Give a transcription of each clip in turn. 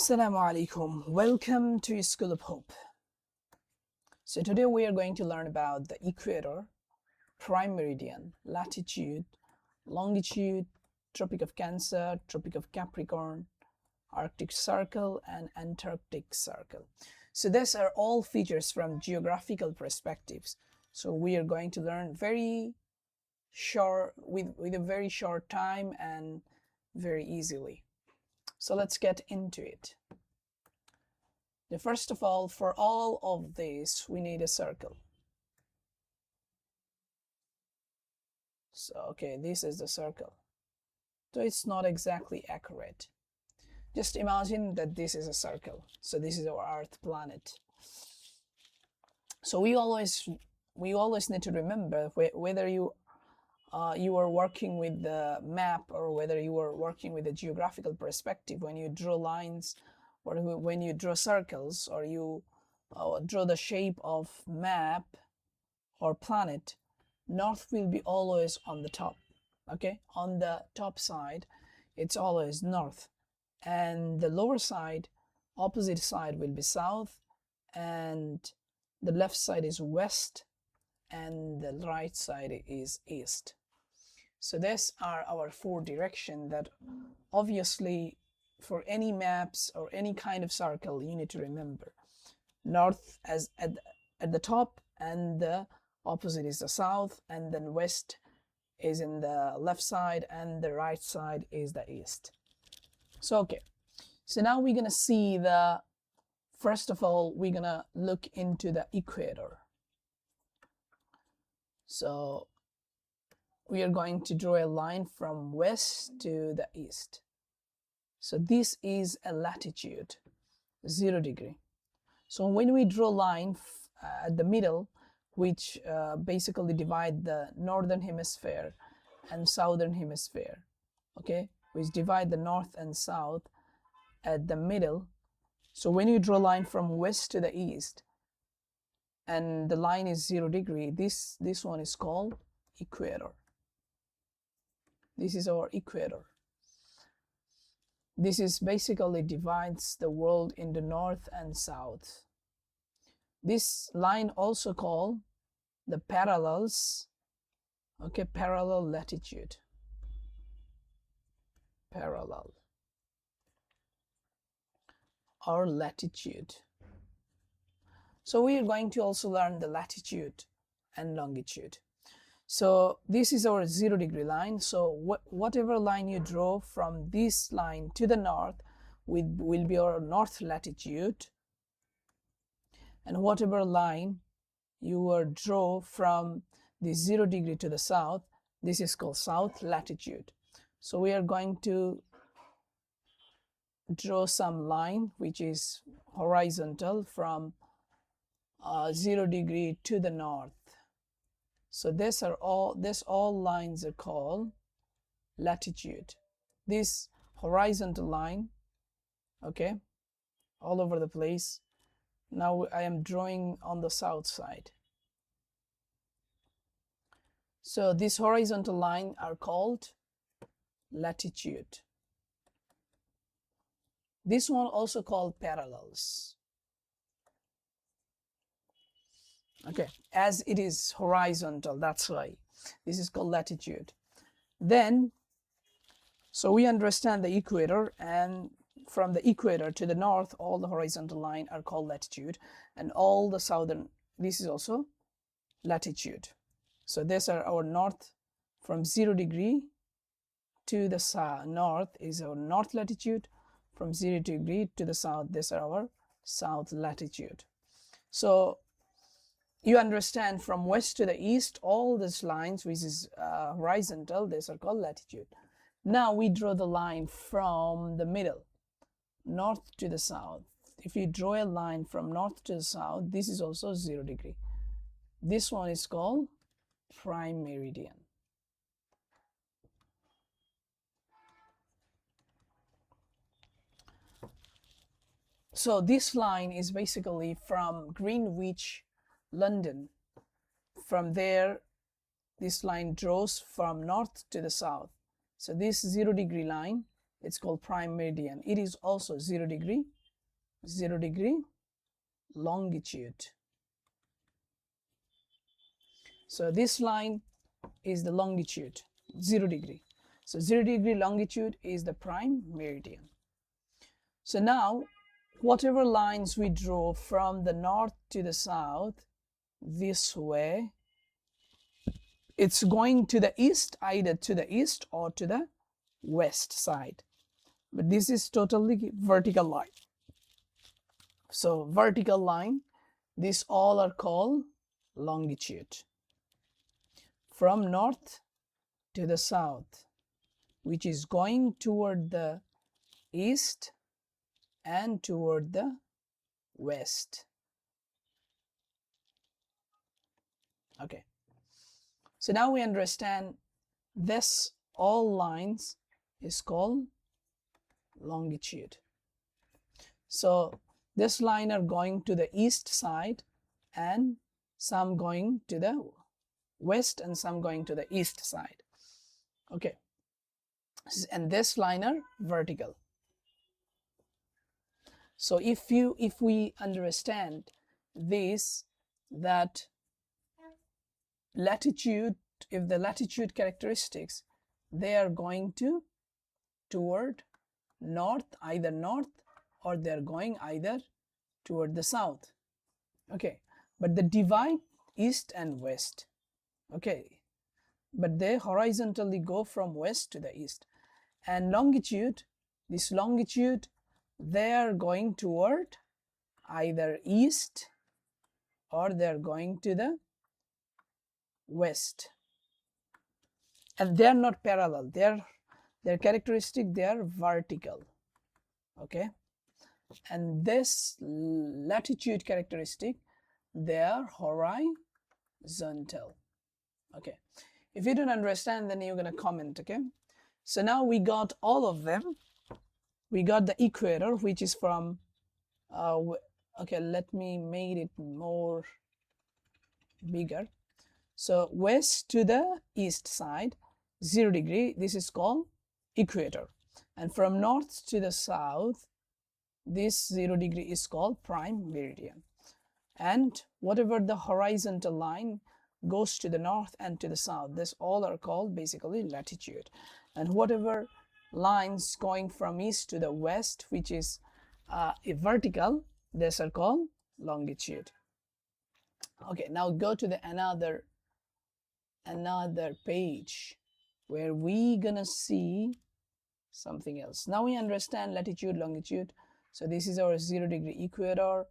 Assalamu alaikum. Welcome to School of Hope. So today we are going to learn about the equator, prime meridian, latitude, longitude, Tropic of Cancer, Tropic of Capricorn, Arctic Circle, and Antarctic Circle. So these are all features from geographical perspectives. So we are going to learn very short with a very short time and very easily. So let's get into it. First of all, for all of this, we need a circle. So, okay, this is the circle. So it's not exactly accurate. Just imagine that this is a circle. So this is our Earth planet. So we always need to remember whether you are working with the map or whether you are working with a geographical perspective. When you draw lines or when you draw circles or you draw the shape of map or planet, north will be always on the top. Okay, on the top side it's always north, and the lower side, opposite side, will be south, and the left side is west, and the right side is east. So these are our four directions that obviously for any maps or any kind of circle you need to remember. North as at the top, and the opposite is the south, and then west is in the left side, and the right side is the east. So okay, so now we're gonna see first of all we're gonna look into the equator. So we are going to draw a line from west to the east. So this is a latitude, 0 degree. So when we draw a line at the middle, which basically divide the northern hemisphere and southern hemisphere, okay, which divide the north and south at the middle. So when you draw a line from west to the east and the line is 0 degree, this one is called equator. This is our equator. This is basically divides the world into north and south. This line also called the parallels, okay, parallel latitude, parallel or latitude. So we are going to also learn the latitude and longitude. So this is our 0 degree line. So whatever line you draw from this line to the north will be our north latitude, and whatever line you draw from the 0 degree to the south, this is called south latitude. So we are going to draw some line which is horizontal from 0 degree to the north. So these all lines are called latitude. This horizontal line, okay, all over the place. Now I am drawing on the south side. So this horizontal line are called latitude. This one also called parallels. Okay, as it is horizontal, that's why this is called latitude. Then, so we understand the equator, and from the equator to the north, all the horizontal line are called latitude, and all the southern, this is also latitude. So these are our north, from 0 degree to the north is our north latitude, from 0 degree to the south, these are our south latitude. So you understand from west to the east, all these lines which is horizontal, these are called latitude. Now we draw the line from the middle, north to the south. If you draw a line from north to the south, this is also 0 degree. This one is called prime meridian. So this line is basically from Greenwich, London. From there, this line draws from north to the south. So this 0 degree line It's called prime meridian. It is also 0 degree longitude. So this line is the longitude, 0 degree. So 0 degree longitude is the prime meridian. So now, whatever lines we draw from the north to the south, this way, it's going to the east, either to the east or to the west side. But this is totally vertical line. So vertical line, these all are called longitude. From north to the south, which is going toward the east and toward the west. Okay. So now we understand this all lines is called longitude. So this line are going to the east side and some going to the west and some going to the east side. Okay. And this line are vertical. So if we understand this, that latitude, if the latitude characteristics, they are going toward north, either north, or they're going either toward the south. Okay, but they divide east and west. Okay, but they horizontally go from west to the east. And longitude, this longitude, they are going toward either east or they're going to the west. And they're not parallel, their characteristic, they are vertical. Okay, and this latitude characteristic, they are horizontal. Okay, if you don't understand, then you're gonna comment. Okay, so now we got all of them. We got the equator, which is from okay, let me make it more bigger. So west to the east side, 0 degree, this is called equator. And from north to the south, this 0 degree is called prime meridian. And whatever the horizontal line goes to the north and to the south, this all are called basically latitude. And whatever lines going from east to the west, which is vertical, these are called longitude. Okay, now go to the another page where we gonna see something else. Now we understand latitude, longitude. So this is our 0 degree equator,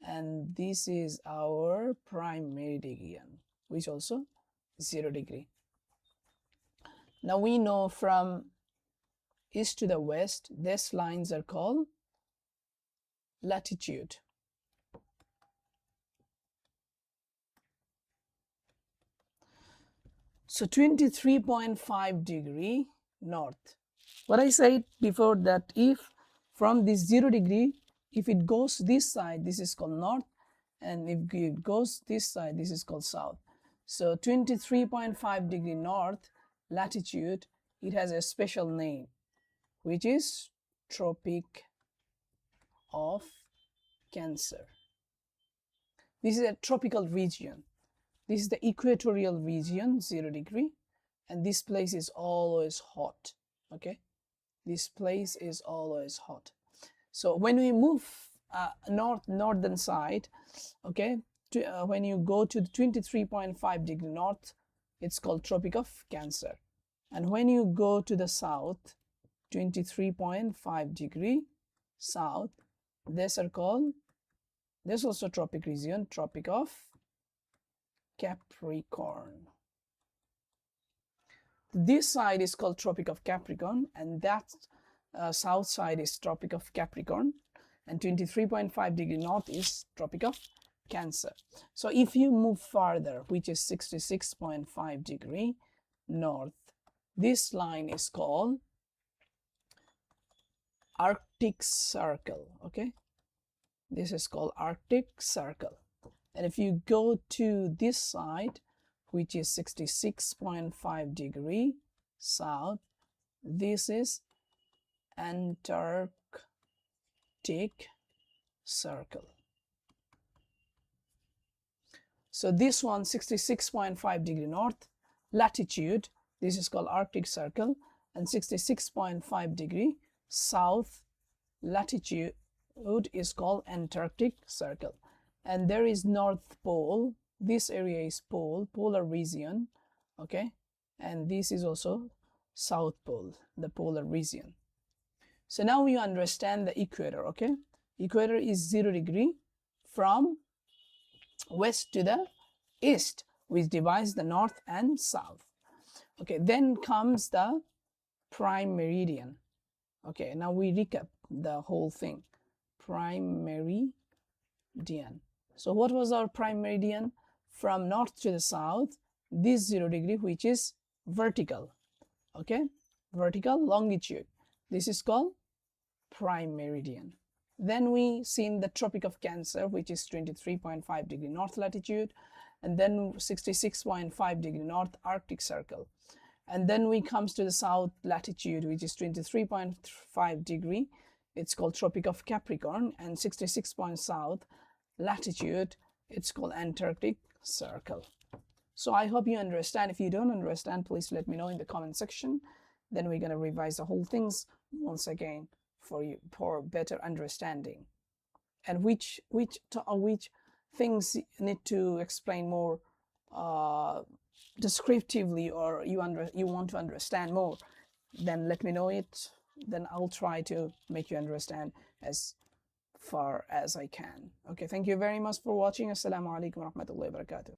and this is our prime meridian, which also 0 degree. Now we know from east to the west, these lines are called latitude. So 23.5 degree north. What I said before, that if from this 0 degree, if it goes this side, this is called north, and if it goes this side, this is called south. So 23.5 degree north latitude, it has a special name, which is Tropic of Cancer. This is a tropical region. This is the equatorial region, 0 degree, and this place is always hot. Okay, this place is always hot. So when we move northern side, okay, when you go to the 23.5 degree north, it's called Tropic of Cancer. And when you go to the south, 23.5 degree south, these are called, there's also tropic region, Tropic of Capricorn. This side is called Tropic of Capricorn, and that south side is Tropic of Capricorn, and 23.5 degree north is Tropic of Cancer. So if you move farther, which is 66.5 degree north, this line is called Arctic Circle. Okay, this is called Arctic Circle. And if you go to this side, which is 66.5 degree south, this is Antarctic Circle. So this one 66.5 degree north latitude, this is called Arctic Circle, and 66.5 degree south latitude is called Antarctic Circle. And there is North Pole, this area is polar region, okay, and this is also South Pole, the polar region. So now you understand the equator, okay. Equator is 0 degree from west to the east, which divides the north and south. Okay, then comes the prime meridian. Okay, now we recap the whole thing. Prime meridian. So what was our prime meridian? From north to the south, this 0 degree, which is vertical. Okay, vertical longitude. This is called prime meridian. Then we seen the Tropic of Cancer, which is 23.5 degree north latitude, and then 66.5 degree north Arctic Circle. And then we comes to the south latitude, which is 23.5 degree. It's called Tropic of Capricorn, and 66 point south latitude, it's called Antarctic Circle. So I hope you understand. If you don't understand, please let me know in the comment section. Then we're going to revise the whole things once again for you for better understanding. And which things need to explain more descriptively, or you want to understand more, then let me know it. Then I'll try to make you understand as far as I can. Okay, thank you very much for watching. Assalamu alaikum warahmatullahi wabarakatuh.